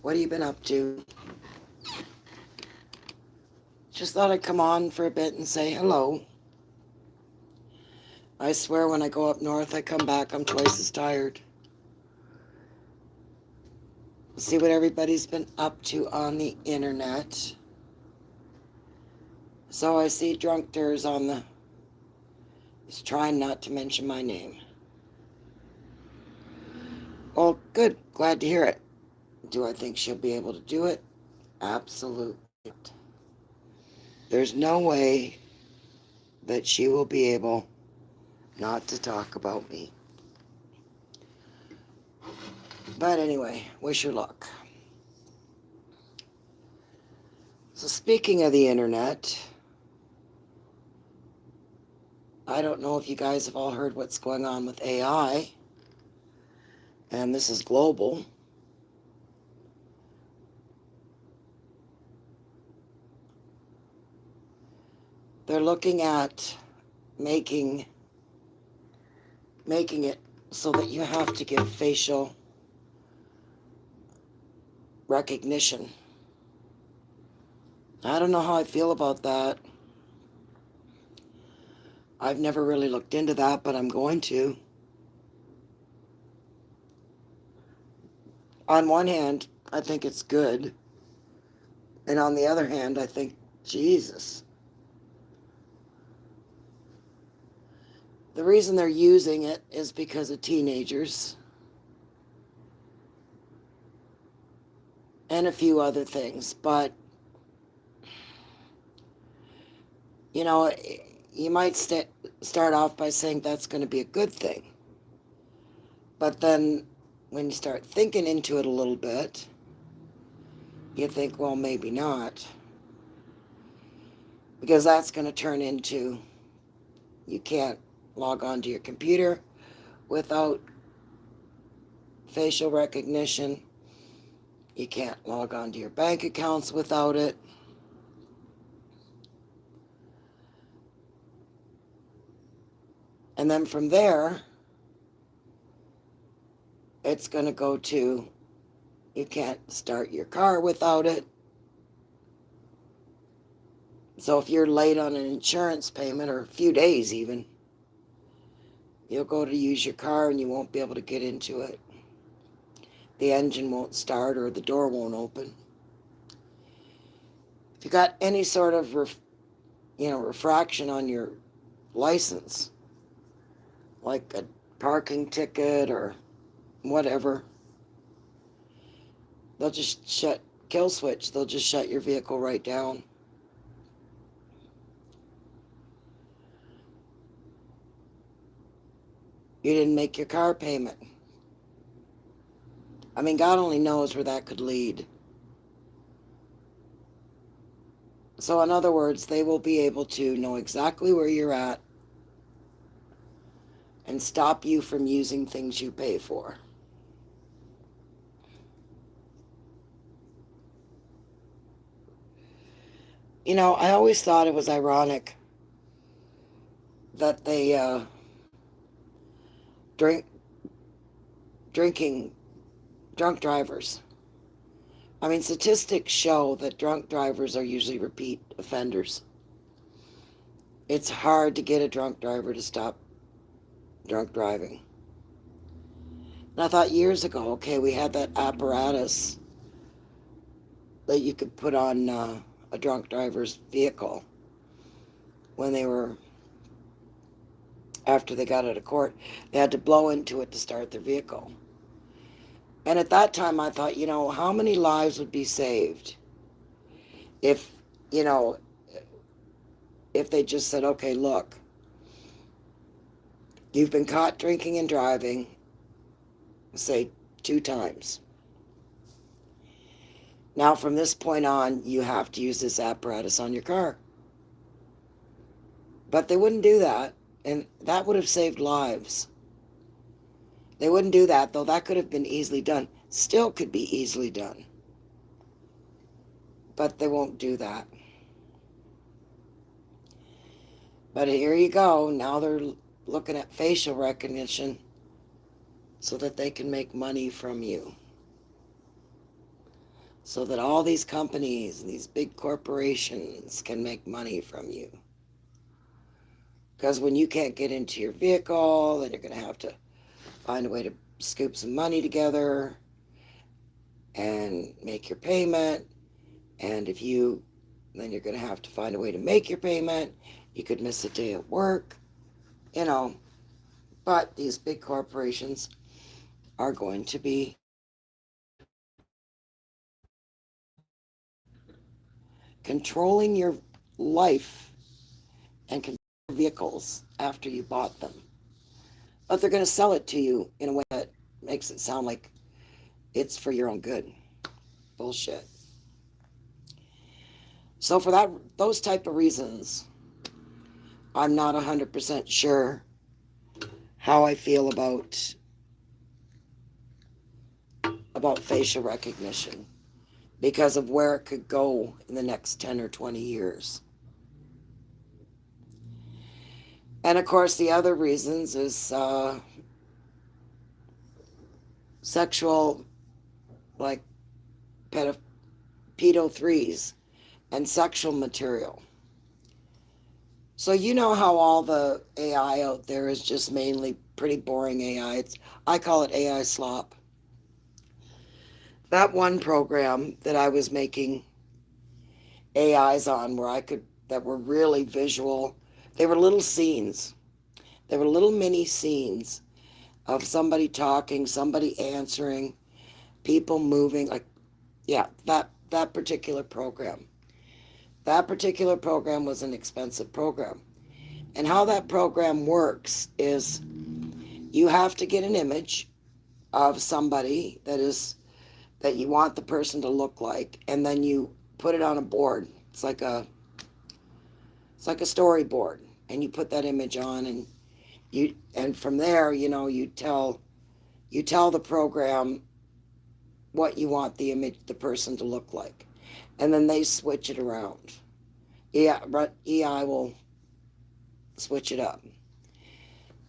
What have you been up to? Just thought I'd come on for a bit and say hello. I swear when I go up north, I come back, I'm twice as tired. See what everybody's been up to on the internet. So I see Drunk Durs on the... He's trying not to mention my name. Well, good. Glad to hear it. Do I think she'll be able to do it? Absolutely. There's no way that she will be able not to talk about me. But anyway, wish her luck. So speaking of the internet, I don't know if you guys have all heard what's going on with AI, and this is global. They're looking at making it so that you have to give facial recognition. I don't know how I feel about that. I've never really looked into that, but I'm going to. On one hand, I think it's good. And on the other hand, I think, Jesus. The reason they're using it is because of teenagers. And a few other things. But, you know, you might start off by saying that's going to be a good thing. But then when you start thinking into it a little bit, you think, well, maybe not. Because that's going to turn into, you can't log onto your computer without facial recognition. You can't log onto your bank accounts without it. And then from there, it's going to go to, you can't start your car without it. So if you're late on an insurance payment, or a few days even, you'll go to use your car and you won't be able to get into it. The engine won't start or the door won't open. If you got any sort of refraction on your license, like a parking ticket or whatever, they'll just kill switch. They'll just shut your vehicle right down. You didn't make your car payment. I mean, God only knows where that could lead. So in other words, they will be able to know exactly where you're at and stop you from using things you pay for. You know, I always thought it was ironic that they drinking drunk drivers. I mean, statistics show that drunk drivers are usually repeat offenders. It's hard to get a drunk driver to stop drunk driving. And I thought years ago, okay, we had that apparatus that you could put on a drunk driver's vehicle when they were, after they got out of court, they had to blow into it to start their vehicle. And at that time I thought, how many lives would be saved if, if they just said, okay, look, you've been caught drinking and driving, say 2 times. Now from this point on, you have to use this apparatus on your car. But they wouldn't do that, and that would have saved lives. They wouldn't do that, though that could have been easily done. Still could be easily done. But they won't do that. But here you go. Now they're looking at facial recognition so that they can make money from you. so that all these companies and these big corporations can make money from you. Because when you can't get into your vehicle, then you're going to have to find a way to scoop some money together and make your payment. And then you're going to have to find a way to make your payment. You could miss a day at work, but these big corporations are going to be controlling your life and controlling your vehicles after you bought them. But they're going to sell it to you in a way that makes it sound like it's for your own good. Bullshit. So for those type of reasons, I'm not 100% sure how I feel about facial recognition because of where it could go in the next 10 or 20 years. And of course, the other reasons is sexual, like pedo threes and sexual material. So you know how all the AI out there is just mainly pretty boring AI. I call it AI slop. That one program that I was making AIs on that were really visual, they were little scenes. They were little mini scenes of somebody talking, somebody answering, people moving, that particular program. That particular program was an expensive program. And how that program works is you have to get an image of somebody that you want the person to look like, and then you put it on a board. It's like a storyboard, and you put that image on, and from there, you tell the program what you want the person to look like, and then they switch it around. Yeah, but AI will switch it up.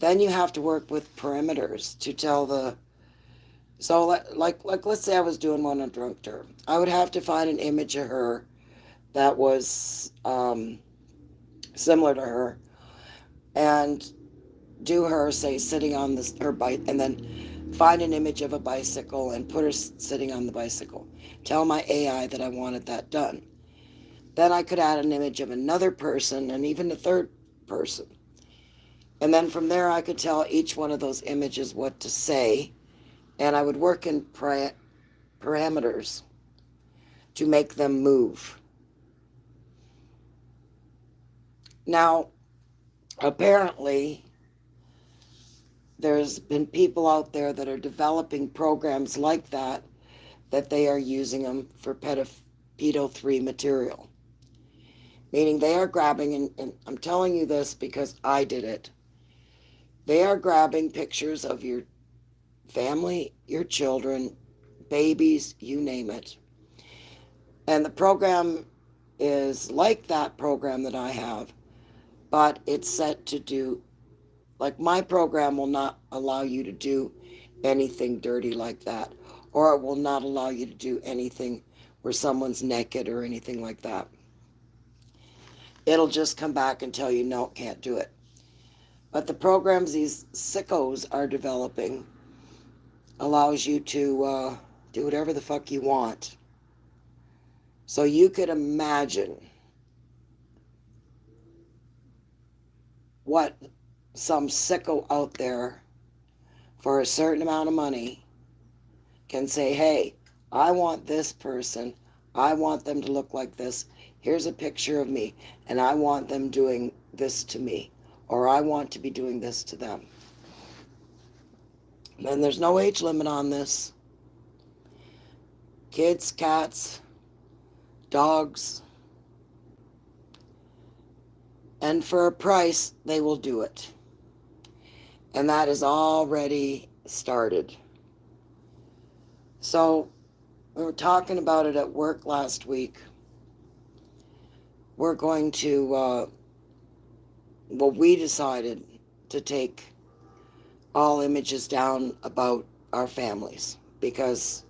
Then you have to work with parameters to tell so like let's say I was doing one on drunk term. I would have to find an image of her that was similar to her, and do her, say, sitting on her bike, and then find an image of a bicycle and put her sitting on the bicycle. Tell my AI that I wanted that done. Then I could add an image of another person and even a third person. And then from there I could tell each one of those images what to say, and I would work in parameters to make them move. Now, apparently, there's been people out there that are developing programs like that they are using them for pedo 3 material. Meaning they are grabbing, and I'm telling you this because I did it, they are grabbing pictures of your family, your children, babies, you name it. And the program is like that program that I have, but it's set to do, like my program will not allow you to do anything dirty like that, or it will not allow you to do anything where someone's naked or anything like that. It'll just come back and tell you, no, can't do it. But the programs these sickos are developing allows you to do whatever the fuck you want. So you could imagine what some sicko out there for a certain amount of money can say, hey, I want this person, I want them to look like this, here's a picture of me, and I want them doing this to me, or I want to be doing this to them. And there's no age limit on this. Kids, cats, dogs, and for a price, they will do it. And that is already started. So we were talking about it at work last week. We're going to, we decided to take all images down about our families because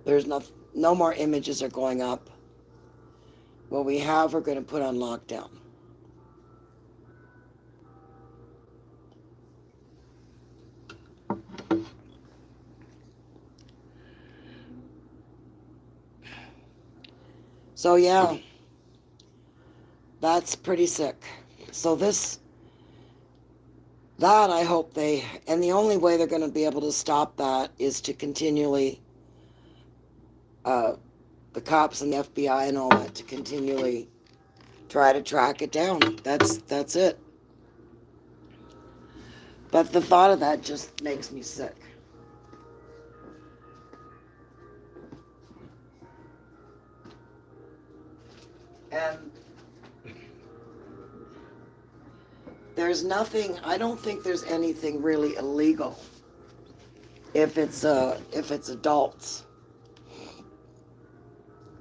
There's no more images are going up. What we have, we're going to put on lockdown. So yeah, that's pretty sick. So that I hope and the only way they're going to be able to stop that is to continually, the cops and the FBI and all that, to continually try to track it down. That's it. But the thought of that just makes me sick. And I don't think there's anything really illegal if it's adults.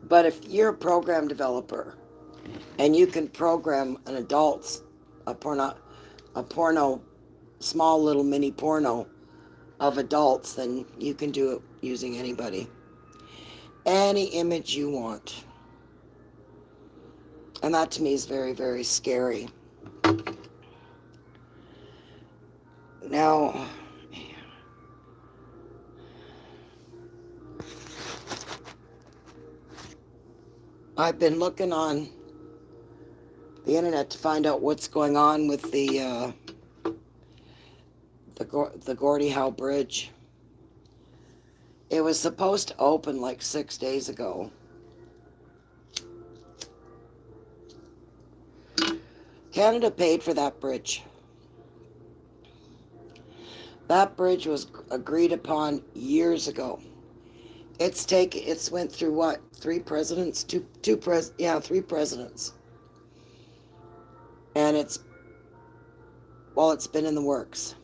But if you're a program developer and you can program an adult's, a porno, small little mini porno of adults, then you can do it using anybody. Any image you want. And that to me is very, very scary. Now, I've been looking on the internet to find out what's going on with the Gordie Howe Bridge. It was supposed to open like 6 days ago. Canada paid for that bridge. That bridge was agreed upon years ago. It's went through what? 3 presidents? 3 presidents. And it's been in the works.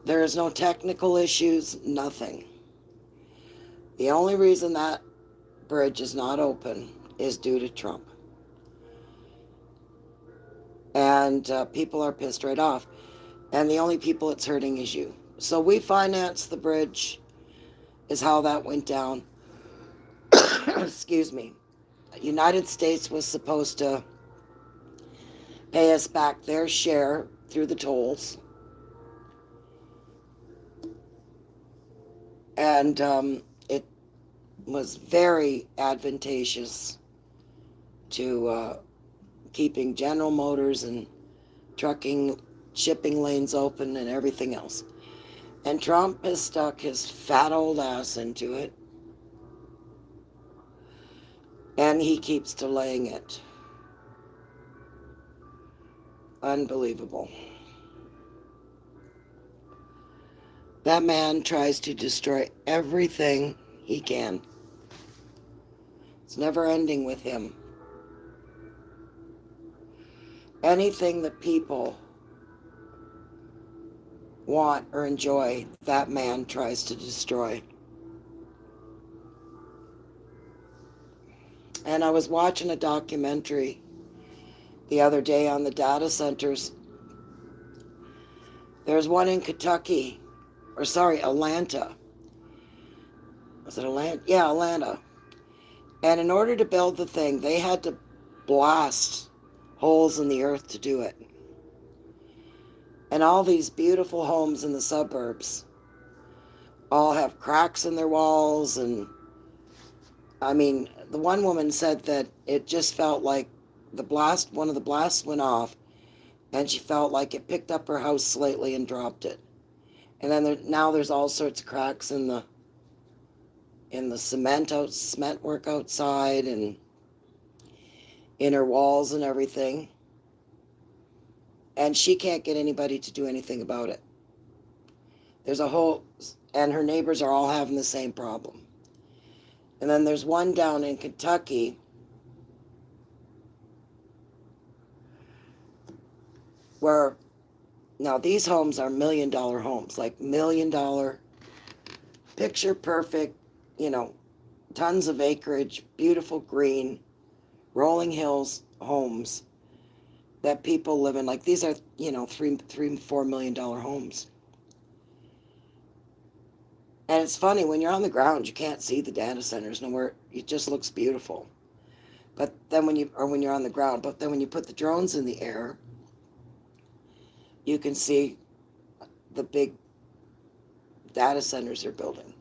There is no technical issues, nothing. The only reason that bridge is not open is due to Trump. And people are pissed right off. And the only people it's hurting is you. So we financed the bridge, is how that went down. Excuse me. The United States was supposed to pay us back their share through the tolls. And it was very advantageous to keeping General Motors and trucking, shipping lanes open and everything else. And Trump has stuck his fat old ass into it. And he keeps delaying it. Unbelievable. That man tries to destroy everything he can. It's never ending with him. Anything that people want or enjoy, that man tries to destroy. And I was watching a documentary the other day on the data centers. There's one in Kentucky, Atlanta. Was it Atlanta? Yeah, Atlanta. And in order to build the thing, they had to blast holes in the earth to do it. And all these beautiful homes in the suburbs all have cracks in their walls. And I mean, the one woman said that it just felt like one of the blasts went off, and she felt like it picked up her house slightly and dropped it. And then now there's all sorts of cracks in the cement work outside and in her walls and everything. And she can't get anybody to do anything about it. And her neighbors are all having the same problem. And then there's one down in Kentucky where, now these homes are $1 million homes, like $1 million, picture perfect, tons of acreage, beautiful green, rolling hills homes that people live in. Like these are, $3-4 million homes. And it's funny, when you're on the ground, you can't see the data centers nowhere. It just looks beautiful. But then when you're on the ground, but then when you put the drones in the air, you can see the big data centers they're building.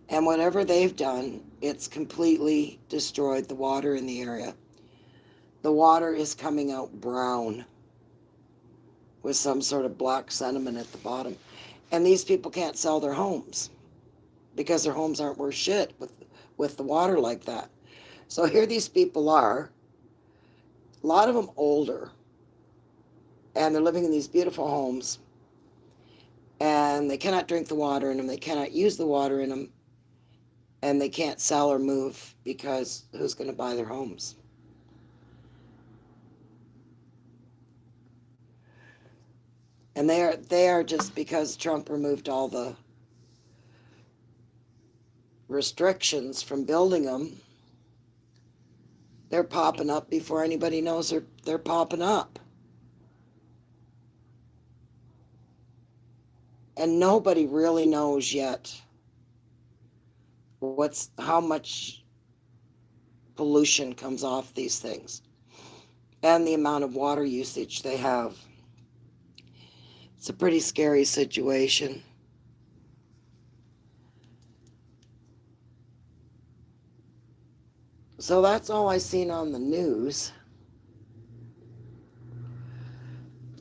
And whatever they've done, it's completely destroyed the water in the area. The water is coming out brown with some sort of black sediment at the bottom. And these people can't sell their homes because their homes aren't worth shit with the water like that. So here these people are, a lot of them older, and they're living in these beautiful homes, and they cannot drink the water in them, they cannot use the water in them, and they can't sell or move because who's going to buy their homes? And they are just because Trump removed all the restrictions from building them, they're popping up before anybody knows they're popping up. And nobody really knows yet how much pollution comes off these things and the amount of water usage they have. It's a pretty scary situation. So that's all I seen on the news.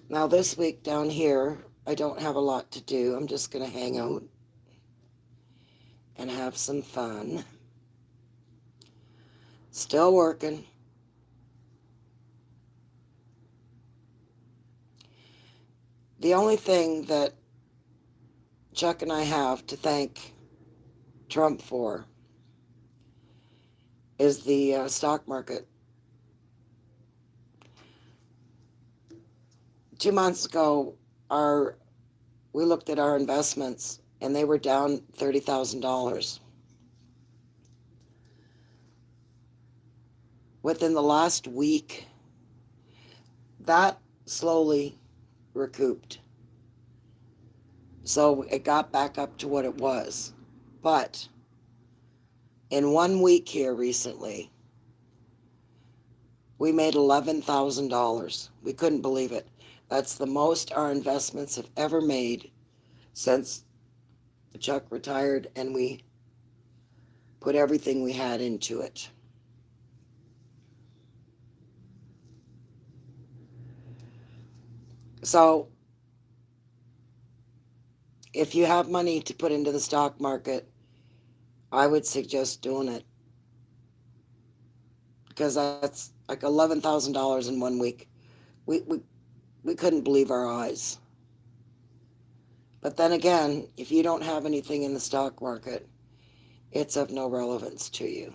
Now this week down here, I don't have a lot to do. I'm just going to hang out and have some fun. Still working. The only thing that Chuck and I have to thank Trump for is the stock market. 2 months ago, we looked at our investments and they were down $30,000. Within the last week, that slowly recouped. So it got back up to what it was. But in 1 week here recently, we made $11,000. We couldn't believe it. That's the most our investments have ever made since Chuck retired and we put everything we had into it. So if you have money to put into the stock market, I would suggest doing it, because that's like $11,000 in 1 week. We couldn't believe our eyes. But then again, if you don't have anything in the stock market, it's of no relevance to you.